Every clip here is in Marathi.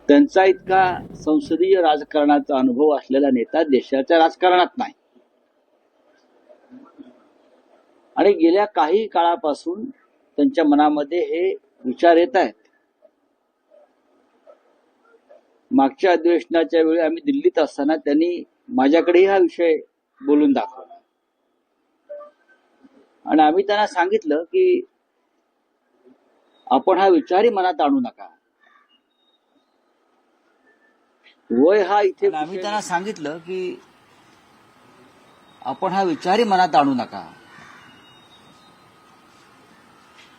त्यांचा इतका संसदीय राजकारणाचा अनुभव असलेला नेता देशाच्या राजकारणात नाही. आणि गेल्या काही काळापासून त्यांच्या मनामध्ये हे विचार येत आहेत. मागच्या अधिवेशनाच्या वेळी आम्ही दिल्लीत असताना त्यांनी माझ्याकडेही हा विषय बोलून दाखवला आणि आम्ही त्यांना सांगितलं की आपण हा विचारही मनात आणू नका. वय हा इथे आम्ही त्यांना सांगितलं की आपण हा विचारही मनात आणू नका.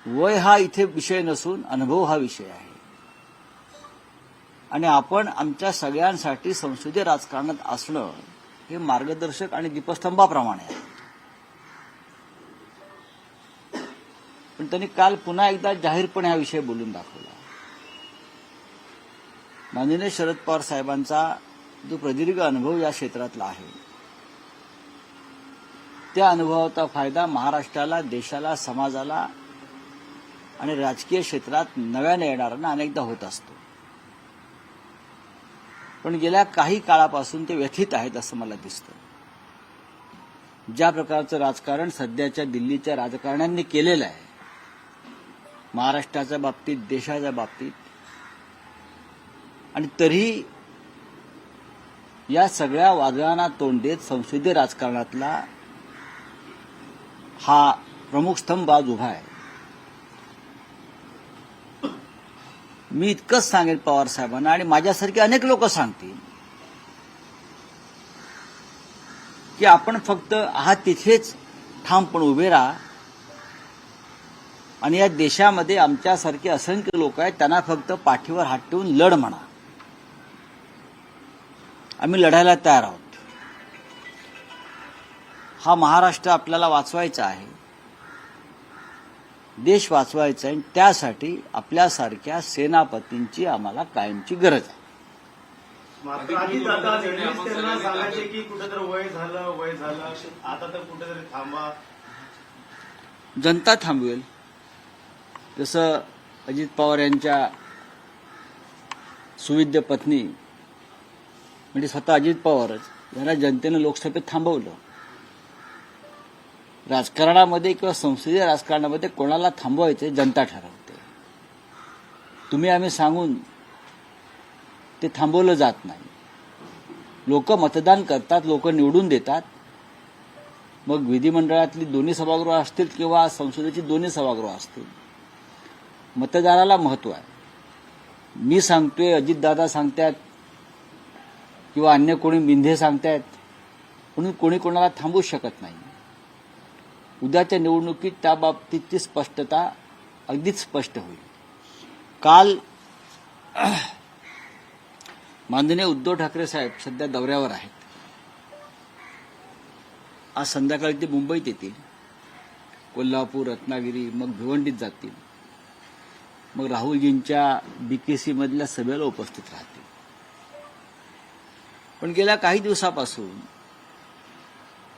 वय हा इथे विषय नसून अनुभव हा विषय आहे आणि आपण आमच्या सगळ्यांसाठी संसदीय राजकारणात असणं हे मार्गदर्शक आणि दीपस्तंभाप्रमाणे आहे. पण त्यांनी काल पुन्हा एकदा जाहीरपणे हा विषय बोलून दाखवला. माननीय शरद पवार साहेबांचा जो प्रदीर्घ अनुभव या क्षेत्रातला आहे त्या अनुभवाचा फायदा महाराष्ट्राला, देशाला, समाजाला आणि राजकीय क्षेत्रात नव्याने येणाऱ्यांना अनेकदा होत असतो. पण गेल्या काही काळापासून ते व्यथित आहेत असं मला दिसतं. ज्या प्रकारचं राजकारण सध्याच्या दिल्लीच्या राजकारण्यांनी केलेलं आहे महाराष्ट्राच्या बाबतीत, देशाच्या बाबतीत, आणि तरीही या सगळ्या वादळांना तोंड देत संसदीय राजकारणातला हा प्रमुख स्तंभ आज उभा आहे. मी इतकंच सांगेन पवार साहेबांना आणि माझ्यासारखे अनेक लोक सांगतील की आपण फक्त आहात तिथेच ठामपणे उभे राहा आणि या देशामध्ये आमच्यासारखे असंख्य लोक आहेत त्यांना फक्त पाठीवर हात ठेवून लढ म्हणा. आम्ही लढायला तयार आहोत. हा महाराष्ट्र आपल्याला वाचवायचा आहे, देश वाचवायचा आहे, त्यासाठी आपल्यासारख्या सेनापतींची आम्हाला कायमची गरज आहे. सांगायचे की कुठेतरी वय झालं आता तर कुठेतरी थांबा. जनता थांबवेल. जसं अजित पवार यांच्या सुविद्य पत्नी म्हणजे स्वतः अजित पवारच यांना जनतेनं लोकसभेत थांबवलं. राजकारणामध्ये किंवा संसदीय राजकारणामध्ये कोणाला थांबवायचे जनता ठरवते. तुम्ही आम्ही सांगून ते थांबवलं जात नाही. लोक मतदान करतात, लोक निवडून देतात. मग विधिमंडळातली दोन्ही सभागृह असतील किंवा संसदेची दोन्ही सभागृह असतील, मतदाराला महत्व आहे. मी सांगतोय, अजितदादा सांगतात किंवा अन्य कोणी मिंधे सांगतायत म्हणून कोणी कोणाला थांबवू शकत नाही. उद्याच्या निवडणुकीत त्या बाबतीतची स्पष्टता अगदीच स्पष्ट होईल. काल माननीय उद्धव ठाकरे साहेब सध्या दौऱ्यावर आहेत. आज संध्याकाळी ते मुंबईत येतील, कोल्हापूर, रत्नागिरी, मग भिवंडीत जातील, मग राहुलजींच्या बीकेसी मधल्या सभेला उपस्थित राहतील. पण गेल्या काही दिवसापासून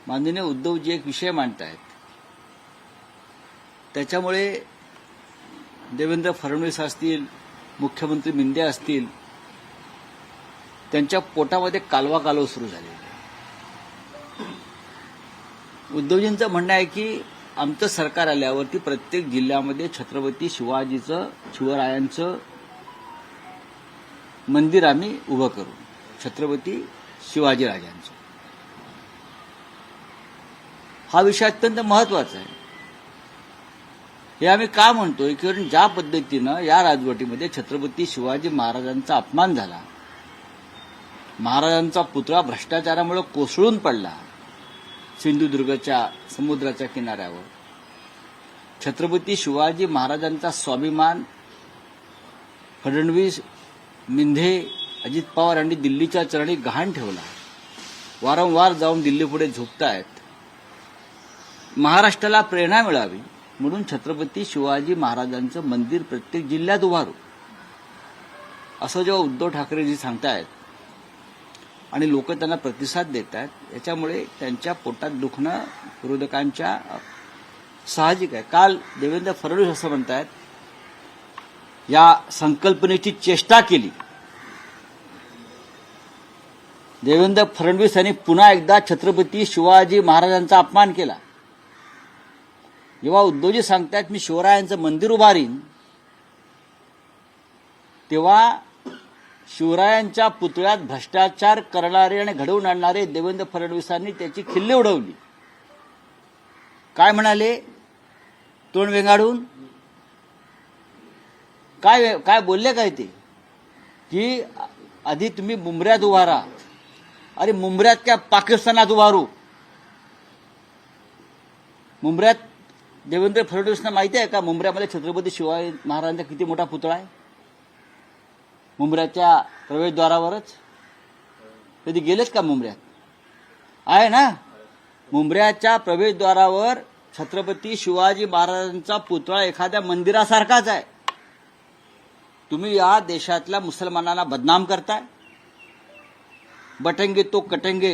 माननीय उद्धवजी एक विषय मांडतायत. त्याच्यामुळे देवेंद्र फडणवीस असतील, मुख्यमंत्री मिंदे असतील, त्यांच्या पोटामध्ये कालवा सुरू झालेला आहे. उद्धवजींचं म्हणणं आहे की आमचं सरकार आल्यावरती प्रत्येक जिल्ह्यामध्ये छत्रपती शिवरायांचं मंदिर आम्ही उभं करू, छत्रपती शिवाजीराजांचं. हा विषय अत्यंत महत्वाचा आहे. हे आम्ही का म्हणतोय? कारण ज्या पद्धतीनं या राजवटीमध्ये छत्रपती शिवाजी महाराजांचा अपमान झाला, महाराजांचा पुतळा भ्रष्टाचारामुळे कोसळून पडला सिंधुदुर्गच्या समुद्राच्या किनाऱ्यावर, छत्रपती शिवाजी महाराजांचा स्वाभिमान फडणवीस, मिंधे, अजित पवार यांनी दिल्लीच्या चरणी गहाण ठेवला. वारंवार जाऊन दिल्लीपुढे झोपतायत. महाराष्ट्राला प्रेरणा मिळावी म्हणून छत्रपती शिवाजी महाराजांचं मंदिर प्रत्येक जिल्ह्यात उभारू असं जेव्हा उद्धव ठाकरेजी सांगतायत आणि लोक त्यांना प्रतिसाद देत आहेत, याच्यामुळे त्यांच्या पोटात दुखणं विरोधकांच्या साहजिक आहे. काल देवेंद्र फडणवीस असं म्हणतायत, या संकल्पनेची चेष्टा केली देवेंद्र फडणवीस यांनी पुन्हा एकदा छत्रपती शिवाजी महाराजांचा अपमान केला. जेव्हा उद्धवजी सांगतात मी शिवरायांचं मंदिर उभारीन, तेव्हा शिवरायांच्या पुतळ्यात भ्रष्टाचार करणारे आणि घडवून आणणारे देवेंद्र फडणवीसांनी त्याची खिल्ली उडवली. काय म्हणाले तोंड वेंगाडून? काय बोलले काय ते की आधी तुम्ही मुंबऱ्यात उभा राहा. अरे मुंबऱ्यात क्या पाकिस्तानात उभारू? मुंबऱ्यात देवेंद्र फडणवीसना माहिती आहे का मुंबऱ्यामध्ये छत्रपती शिवाजी महाराजांचा किती मोठा पुतळा आहे? मुंबऱ्याच्या प्रवेशद्वारावरच. कधी गेलेच का मुंबऱ्यात? आहे ना, मुंबऱ्याच्या प्रवेशद्वारावर छत्रपती शिवाजी महाराजांचा पुतळा एखाद्या मंदिरासारखाच आहे. तुम्ही या देशातल्या मुसलमानांना बदनाम करताय. बटंगे तो कटंगे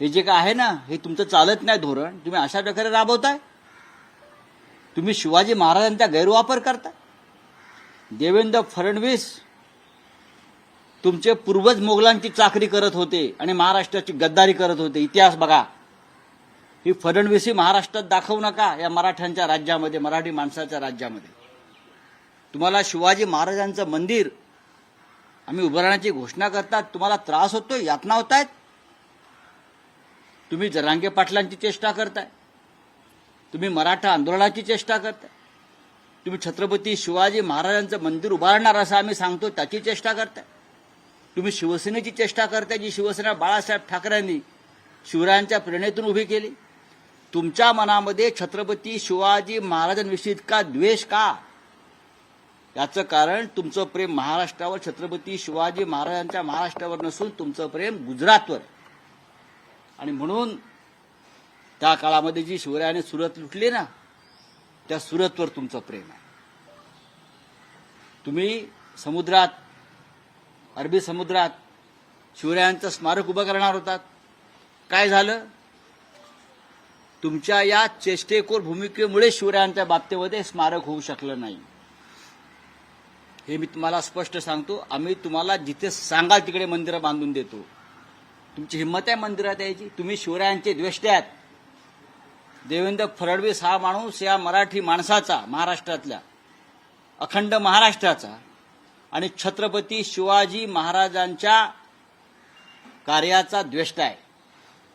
हे जे काय आहे ना, हे तुमचं चालत नाही धोरण. तुम्ही अशा प्रकारे राबवताय. तुम्ही शिवाजी महाराजांचा गैरवापर करताय. देवेंद्र फडणवीस तुमचे पूर्वज मोगलांची चाकरी करत होते आणि महाराष्ट्राची गद्दारी करत होते. इतिहास बघा. ही फडणवीसी महाराष्ट्रात दाखवू नका. या मराठ्यांच्या राज्यामध्ये, मराठी माणसाच्या राज्यामध्ये तुम्हाला शिवाजी महाराजांचं मंदिर आम्ही उभारण्याची घोषणा करतात. तुम्हाला त्रास होतोय, यातना होत आहेत. तुम्ही जरांगे पाटलांची चेष्टा करताय. तुम्ही मराठा आंदोलनाची चेष्टा करताय. तुम्ही छत्रपती शिवाजी महाराजांचं मंदिर उभारणार असं आम्ही सांगतो त्याची चेष्टा करताय. तुम्ही शिवसेनेची चेष्टा करताय, जी शिवसेना बाळासाहेब ठाकरेंनी शिवरायांच्या प्रेरणेतून उभी केली. तुमच्या मनामध्ये छत्रपती शिवाजी महाराजांविषयी इतका द्वेष का? याचं कारण तुमचं प्रेम महाराष्ट्रावर, छत्रपती शिवाजी महाराजांच्या महाराष्ट्रावर नसून तुमचं प्रेम गुजरातवर. आणि म्हणून त्या काळामध्ये जी शिवरायाने सुरत लुटली ना, त्या सुरतवर तुमचं प्रेम आहे. तुम्ही समुद्रात, अरबी समुद्रात शिवरायांचं स्मारक उभं करणार होतात. काय झालं? तुमच्या या चेष्टेखोर भूमिकेमुळे शिवरायांच्या बाबतीमध्ये स्मारक होऊ शकलं नाही. हे मी तुम्हाला स्पष्ट सांगतो. आम्ही तुम्हाला जिथे सांगाल तिकडे मंदिरं बांधून देतो. तुमची हिंमत आहे मंदिरात यायची? तुम्ही शिवरायांचे द्वेष्टे आहात. देवेंद्र फडणवीस हा माणूस या मराठी माणसाचा, महाराष्ट्रातल्या, अखंड महाराष्ट्राचा आणि छत्रपती शिवाजी महाराजांच्या कार्याचा द्वेष्टा आहे.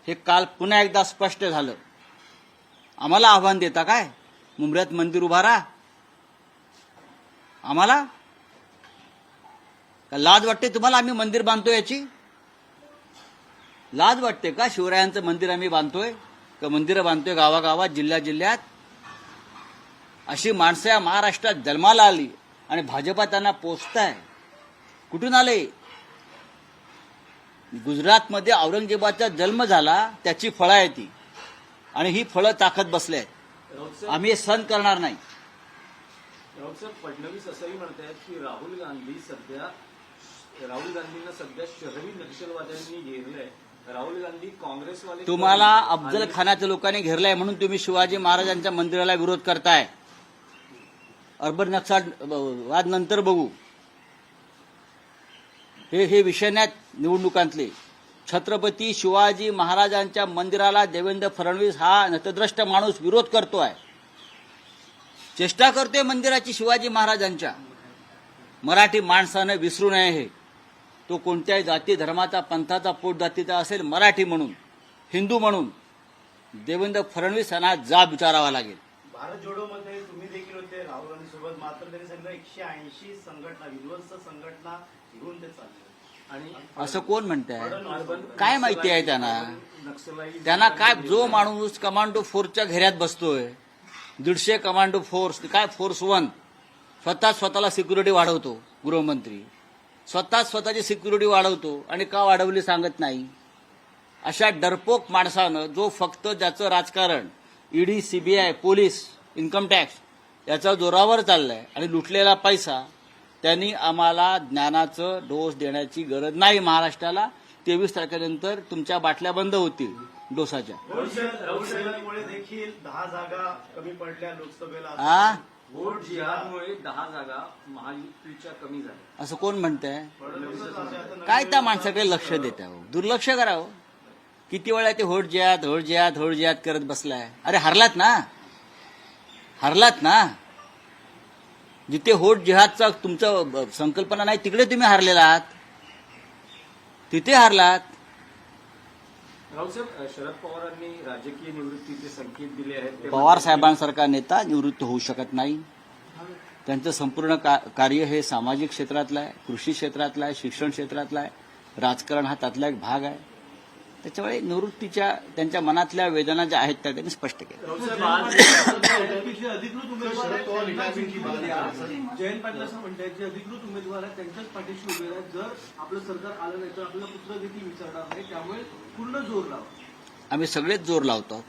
हे काल पुन्हा एकदा स्पष्ट झालं. आम्हाला आव्हान देता काय? मुंबऱ्यात मंदिर उभारा. आम्हाला का लाज वाटते तुम्हाला? आम्ही मंदिर बांधतोय याची लाज वाटते का? शिवरायांचं मंदिर आम्ही बांधतोय का? मंदिरं बांधतोय गावागावात, जिल्ह्यात. अशी माणसं या महाराष्ट्रात जन्माला आली आणि भाजपा त्यांना पोचताय. कुठून आले? गुजरातमध्ये औरंगजेबाचा जन्म झाला, त्याची फळं आहे ती, आणि ही फळं चाखत बसले आहेत. आम्ही हे सहन करणार नाही. राऊत साहेब, फडणवीस असंही म्हणतात की राहुल गांधींना सध्या शहरी नक्षलवाद्यांनी घेरलंय. राहुल गांधी काँग्रेसवाले तुम्हाला अफजल खानाच्या लोकांनी घेरलाय म्हणून तुम्ही शिवाजी महाराजांच्या मंदिराला विरोध करताय. अर्बन नक्षलवाद नंतर बघू. हे विषय नाहीत निवडणुकांतले. छत्रपती शिवाजी महाराजांच्या मंदिराला देवेंद्र फडणवीस हा नतद्रष्ट माणूस विरोध करतोय, चेष्टा करतोय मंदिराची शिवाजी महाराजांच्या. मराठी माणसानं विसरू नये हे. तो कोणत्याही जाती धर्माचा, पंथाचा, पोट जातीचा असेल, मराठी म्हणून, हिंदू म्हणून देवेंद्र फडणवीस यांना जाब विचारावा लागेल. भारत जोडोमध्ये तुम्ही देखील होते राहुल गांधी सोबत. मात्र त्यांनी सांगितलं 180 संघटना, विध्वंस संघटना घेऊन ते चालले. आणि असं कोण म्हणतंय? काय माहिती आहे त्यांना? काय जो माणूस कमांडो फोर्सच्या घेऱ्यात बसतोय, 150 कमांडो फोर्स, काय फोर्स 1, स्वतःला सिक्युरिटी वाढवतो गृहमंत्री, स्वतःची सिक्युरिटी वाढवतो. आणि का वाढवली सांगत नाही. अशा डरपोक माणसानं, जो फक्त ज्याचं राजकारण ED, CBI, police, income tax याचा जोरावर चाललाय आणि लुटलेला पैसा, त्यांनी आम्हाला ज्ञानाचं डोस देण्याची गरज नाही. महाराष्ट्राला 23 तारखेनंतर तुमच्या बाटल्या बंद होतील डोसाच्या. देखील 10 जागा कमी पडल्या लोकसभेला. वोट जिहादमुळे 10 जागा महायुतीच्या कमी झाल्या असं कोण म्हणतंय? फडणवीसच असे आता नवीन काय त्या माणसाकडे लक्ष देत आहे? दुर्लक्ष करावं. किती वेळा ते होट जिहाद करत बसलाय. अरे हरलात ना. जिथे होट जिहादचा तुमचं संकल्पना नाही तिकडे तुम्ही हरलेला आहात. तिथे हरलात. रावसाहेब, शरद पवारांनी राजकीय निवृत्तीचे संकेत दिले आहेत. ते पवार साहेबांसारखा नेता निवृत्त होऊ शकत नाही. त्यांचं संपूर्ण कार्य हे सामाजिक क्षेत्रातलं आहे, कृषी क्षेत्रातलं आहे, शिक्षण क्षेत्रातलं आहे, राजकारण हा त्यातला एक भाग आहे. त्याच्यामुळे निवृत्तीच्या त्यांच्या मनातल्या वेदना ज्या आहेत त्या त्यांनी स्पष्ट केल्या. रावसाहेब, आज अधिकृत उमेदवार जयंत पाटील असं म्हणतात, जे अधिकृत उमेदवार आहेत त्यांच्याच पाठीशी उभे आहेत. जर आपलं सरकार आलं नाही तर आपला पुत्र देखील विचारणार नाही, त्यामुळे पूर्ण जोर लावा. आम्ही सगळेच जोर लावतो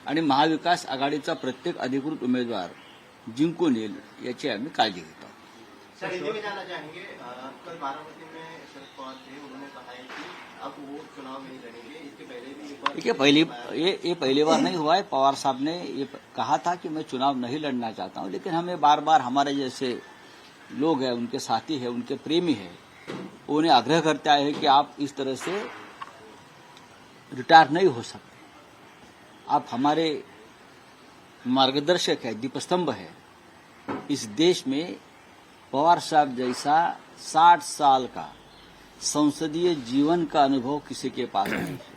आणि महाविकास आघाडीचा प्रत्येक अधिकृत उमेदवार जिंकून येईल याची आम्ही काळजी घेतो. सर, हिंदी में जानना चाहेंगे। कल बारामती में शरद पवार थे, उन्होंने कहा है कि अब वो चुनाव नहीं लड़ेंगे। इसके पहले भी एक बार देखिए ये पहली बार नहीं हुआ है. पवार साहब ने ये कहा था कि मैं चुनाव नहीं लड़ना चाहता हूं, लेकिन हमें बार बार हमारे जैसे लोग हैं, उनके साथी हैं, उनके प्रेमी हैं, उन्हें आग्रह करते आए हैं कि आप इस तरह से रिटायर नहीं हो सकते. आप हमारे मार्गदर्शक है, दीपस्तंभ है. इस देश में पवार साहब जैसा 60 साल का संसदीय जीवन का अनुभव किसी के पास नहीं है.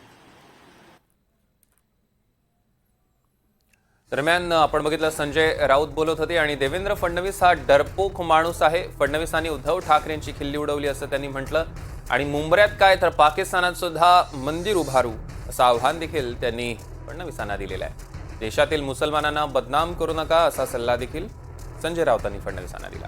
दरम्यान आपण बघितलं संजय राऊत बोलत होते आणि देवेंद्र फडणवीस हा डरपोक माणूस आहे. फडणवीसांनी उद्धव ठाकरेंची खिल्ली उडवली असं त्यांनी म्हटलं आणि मुंबऱ्यात काय तर पाकिस्तानात सुद्धा मंदिर उभारू असं आव्हान देखील त्यांनी फडणवीसांना दिलेलं आहे. देशातील मुसलमानांना बदनाम करू नका असा सल्ला देखील संजय राऊतांनी फडणवीसांना दिला.